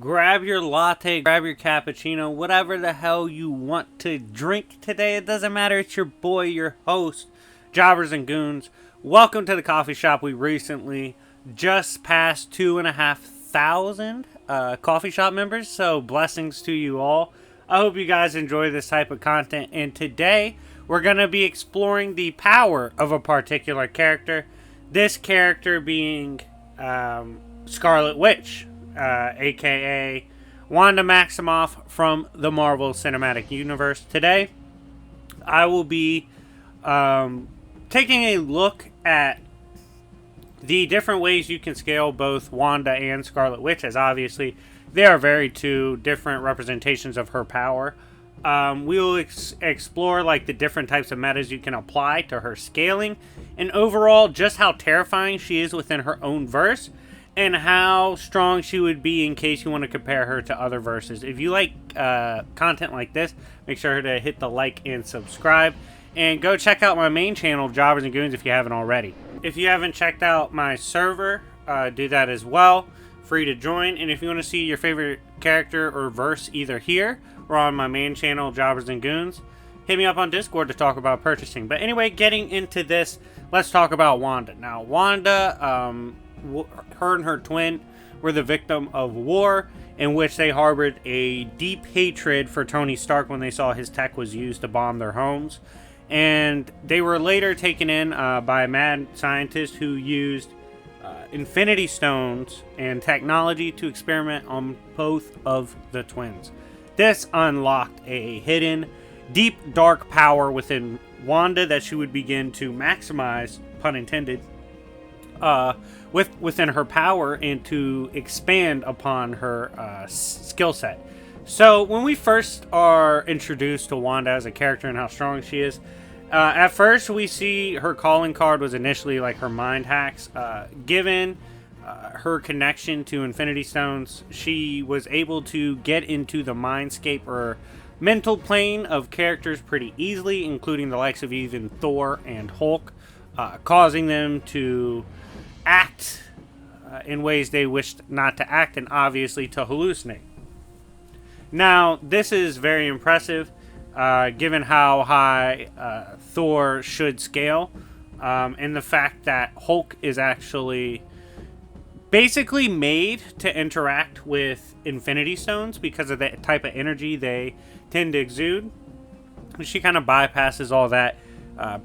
Grab your latte, grab your cappuccino, whatever the hell you want to drink today. It doesn't matter. It's your boy, your host, Jobbers and Goons. Welcome to the coffee shop. We recently just passed 2,500 coffee shop members, so blessings to you all. I hope you guys enjoy this type of content, and today we're going to be exploring the power of a particular character. This character being Scarlet Witch, aka Wanda Maximoff from the Marvel Cinematic Universe. Today, I will be taking a look at the different ways you can scale both Wanda and Scarlet Witch, as obviously they are very two different representations of her power. We will explore like the different types of metas you can apply to her scaling, and overall just how terrifying she is within her own verse, and how strong she would be in case you want to compare her to other verses. If you like content like this, make sure to hit the like and subscribe. And go check out my main channel, Jobbers and Goons, if you haven't already. If you haven't checked out my server, do that as well. Free to join. And if you want to see your favorite character or verse either here or on my main channel, Jobbers and Goons, hit me up on Discord to talk about purchasing. But anyway, getting into this, let's talk about Wanda. Now, Wanda, her and her twin were the victim of war in which they harbored a deep hatred for Tony Stark when they saw his tech was used to bomb their homes. And they were later taken in by a mad scientist who used Infinity Stones and technology to experiment on both of the twins. This unlocked a hidden, deep, dark power within Wanda that she would begin to maximize, pun intended, within her power and to expand upon her skill set. So when we first are introduced to Wanda as a character and how strong she is, at first we see her calling card was initially like her mind hacks. Given her connection to Infinity Stones, she was able to get into the mindscape or mental plane of characters pretty easily, including the likes of even Thor and Hulk, causing them to act in ways they wished not to act, and obviously to hallucinate. Now, this is very impressive, given how high Thor should scale, and the fact that Hulk is actually basically made to interact with Infinity Stones because of the type of energy they tend to exude. She kind of bypasses all that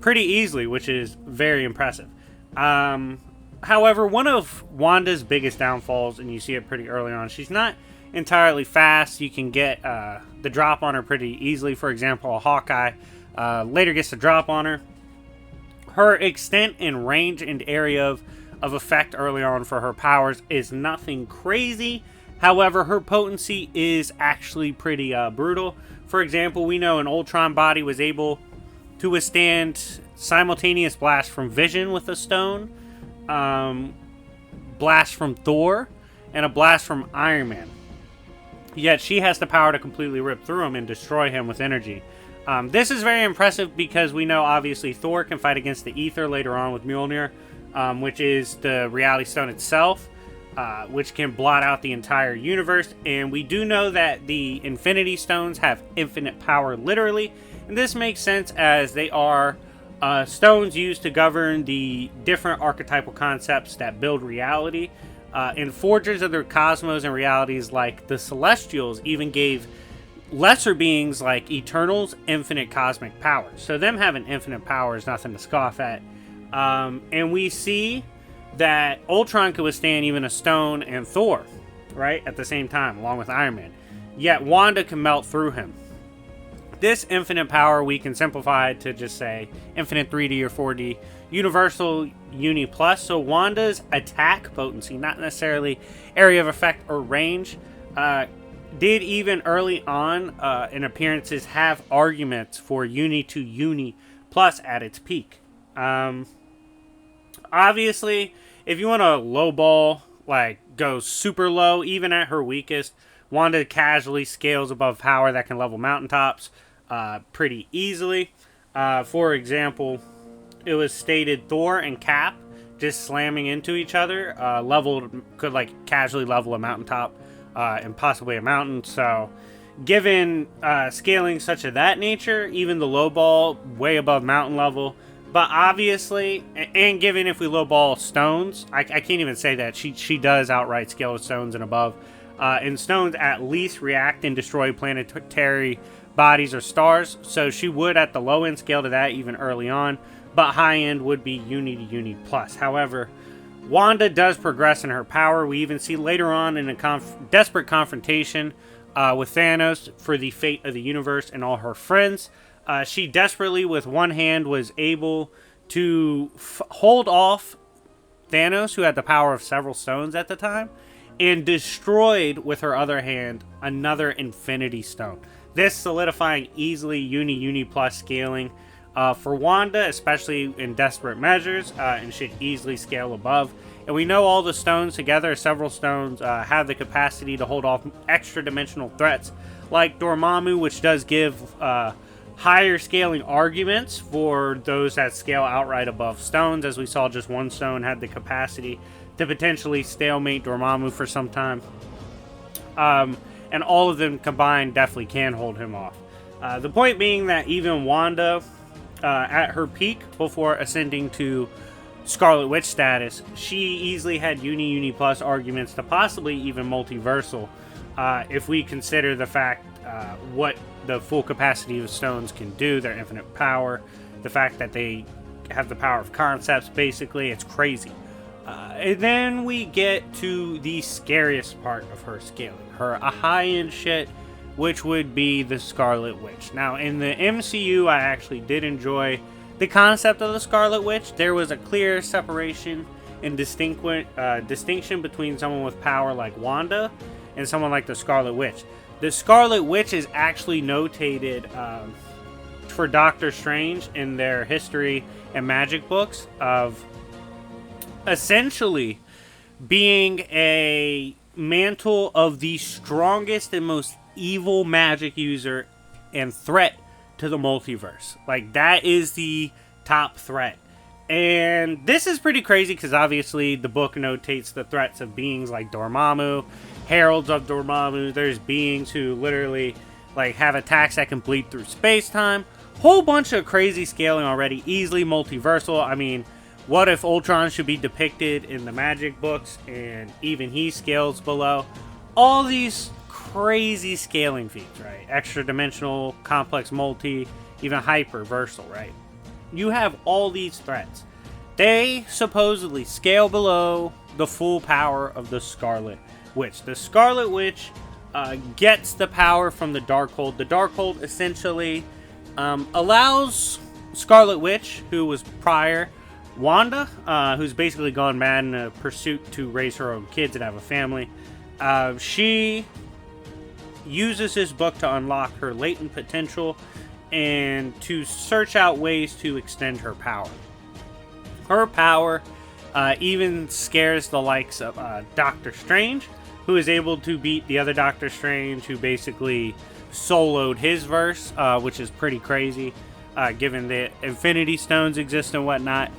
pretty easily, which is very impressive. However, one of Wanda's biggest downfalls, and you see it pretty early on, she's not entirely fast. You can get the drop on her pretty easily. For example, a Hawkeye later gets the drop on her. Her extent and range and area of effect early on for her powers is nothing crazy. However, her potency is actually pretty brutal. For example, we know an Ultron body was able to withstand simultaneous blast from Vision with a stone, blast from Thor, and a blast from Iron Man. Yet she has the power to completely rip through him and destroy him with energy. This is very impressive because we know obviously Thor can fight against the Ether later on with Mjolnir, which is the Reality Stone itself, which can blot out the entire universe. And we do know that the Infinity Stones have infinite power literally, and this makes sense as they are stones used to govern the different archetypal concepts that build reality. And forgers of their cosmos and realities like the Celestials even gave lesser beings like Eternals infinite cosmic power. So them having infinite power is nothing to scoff at. And we see that Ultron could withstand even a stone and Thor, right, at the same time, along with Iron Man. Yet Wanda can melt through him. This infinite power we can simplify to just say infinite 3D or 4D, universal uni plus. So Wanda's attack potency, not necessarily area of effect or range, did even early on in appearances have arguments for uni to uni plus at its peak. Obviously, if you want to lowball, like go super low, even at her weakest, Wanda casually scales above power that can level mountaintops pretty easily. For example, it was stated Thor and Cap just slamming into each other could like casually level a mountaintop and possibly a mountain. So, given scaling such of that nature, even the low ball way above mountain level. But obviously, and given if we lowball stones, I can't even say that. She does outright scale with stones and above. And stones at least react and destroy planetary bodies or stars. So she would at the low end scale to that even early on. But high end would be uni to uni plus. However, Wanda does progress in her power. We even see later on in a desperate confrontation with Thanos for the fate of the universe and all her friends. She desperately, with one hand, was able to hold off Thanos, who had the power of several stones at the time, and destroyed, with her other hand, another Infinity Stone. This solidifying easily uni plus scaling for Wanda, especially in desperate measures, and should easily scale above. And we know all the stones together, several stones, have the capacity to hold off extra dimensional threats, like Dormammu, which does give higher scaling arguments for those that scale outright above stones. As we saw, just one stone had the capacity to potentially stalemate Dormammu for some time. And all of them combined definitely can hold him off. The point being that even Wanda, at her peak before ascending to Scarlet Witch status, she easily had uni plus arguments to possibly even multiversal, if we consider the fact what the full capacity of stones can do, their infinite power, the fact that they have the power of concepts. Basically, it's crazy. And then we get to the scariest part of her scaling, her high-end shit, which would be the Scarlet Witch. Now, in the MCU, I actually did enjoy the concept of the Scarlet Witch. There was a clear separation and distinction between someone with power like Wanda and someone like the Scarlet Witch. The Scarlet Witch is actually notated for Doctor Strange in their history and magic books of essentially being a mantle of the strongest and most evil magic user and threat to the multiverse. Like, that is the top threat. And this is pretty crazy because obviously the book notates the threats of beings like Dormammu, heralds of Dormammu. There's beings who literally like have attacks that can bleed through space-time. Whole bunch of crazy scaling already, easily multiversal. I mean, what if Ultron should be depicted in the magic books and even he scales below? All these crazy scaling feats, right? Extra dimensional, complex multi, even hyperversal, right? You have all these threats. They supposedly scale below the full power of the Scarlet Witch. The Scarlet Witch gets the power from the Darkhold. The Darkhold essentially allows Scarlet Witch, who was prior Wanda, who's basically gone mad in a pursuit to raise her own kids and have a family. She uses this book to unlock her latent potential and to search out ways to extend her power. Her power even scares the likes of Doctor Strange, who is able to beat the other Doctor Strange, who basically soloed his verse, which is pretty crazy, given the Infinity Stones exist and whatnot.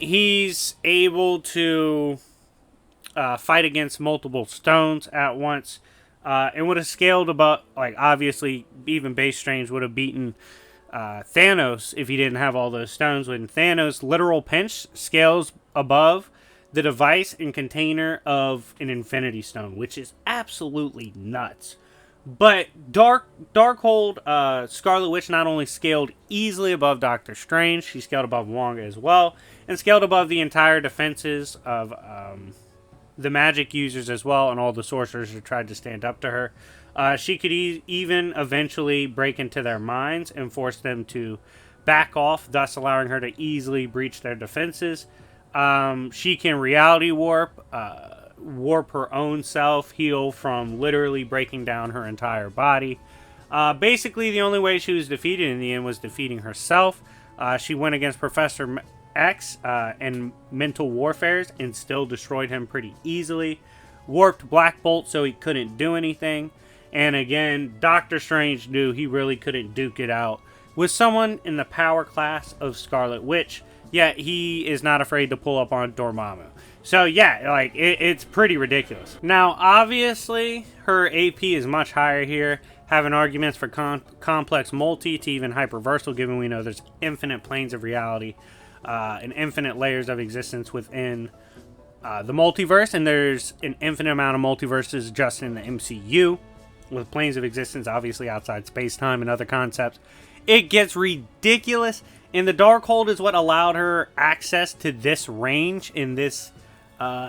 He's able to fight against multiple stones at once, and would have scaled above, like, obviously, even Base Strange would have beaten Thanos if he didn't have all those stones. When Thanos' literal pinch scales above the device and container of an Infinity Stone, which is absolutely nuts. But Darkhold, Scarlet Witch not only scaled easily above Doctor Strange, she scaled above Wanda as well, and scaled above the entire defenses of the magic users as well, and all the sorcerers who tried to stand up to her. She could even eventually break into their minds and force them to back off, thus allowing her to easily breach their defenses. She can reality warp, warp her own self, heal from literally breaking down her entire body. Basically, the only way she was defeated in the end was defeating herself. She went against Professor X and mental warfares and still destroyed him pretty easily. Warped Black Bolt so he couldn't do anything. And again, Doctor Strange knew he really couldn't duke it out with someone in the power class of Scarlet Witch, yet he is not afraid to pull up on Dormammu. So yeah, like it's pretty ridiculous. Now, obviously, her AP is much higher here, having arguments for complex multi to even hyperversal, given we know there's infinite planes of reality and infinite layers of existence within the multiverse, and there's an infinite amount of multiverses just in the MCU, with planes of existence obviously outside space-time and other concepts. It gets ridiculous, and the Darkhold is what allowed her access to this range in this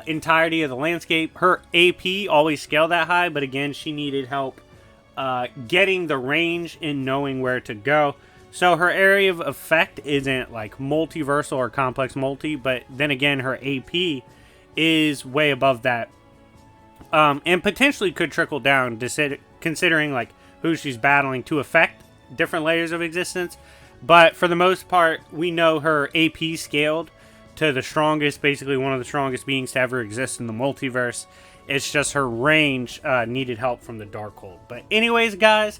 entirety of the landscape. Her AP always scaled that high, but again, she needed help getting the range and knowing where to go. So her area of effect isn't like multiversal or complex multi, but then again, her AP is way above that, and potentially could trickle down, considering like who she's battling, to affect different layers of existence. But for the most part, we know her AP scaled to the strongest, basically one of the strongest beings to ever exist in the multiverse. It's just her range needed help from the Darkhold. But anyways, guys,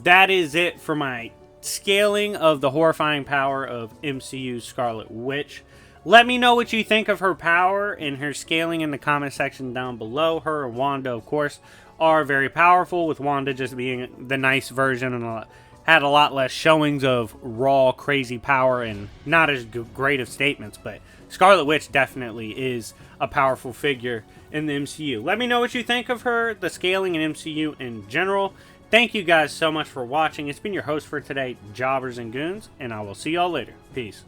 that is it for my scaling of the horrifying power of MCU's Scarlet Witch. Let me know what you think of her power and her scaling in the comment section down below. Her and Wanda, of course, are very powerful, with Wanda just being the nice version and had a lot less showings of raw, crazy power and not as great of statements. But Scarlet Witch definitely is a powerful figure in the MCU. Let me know what you think of her, the scaling in MCU in general. Thank you guys so much for watching. It's been your host for today, Jobbers and Goons, and I will see y'all later. Peace.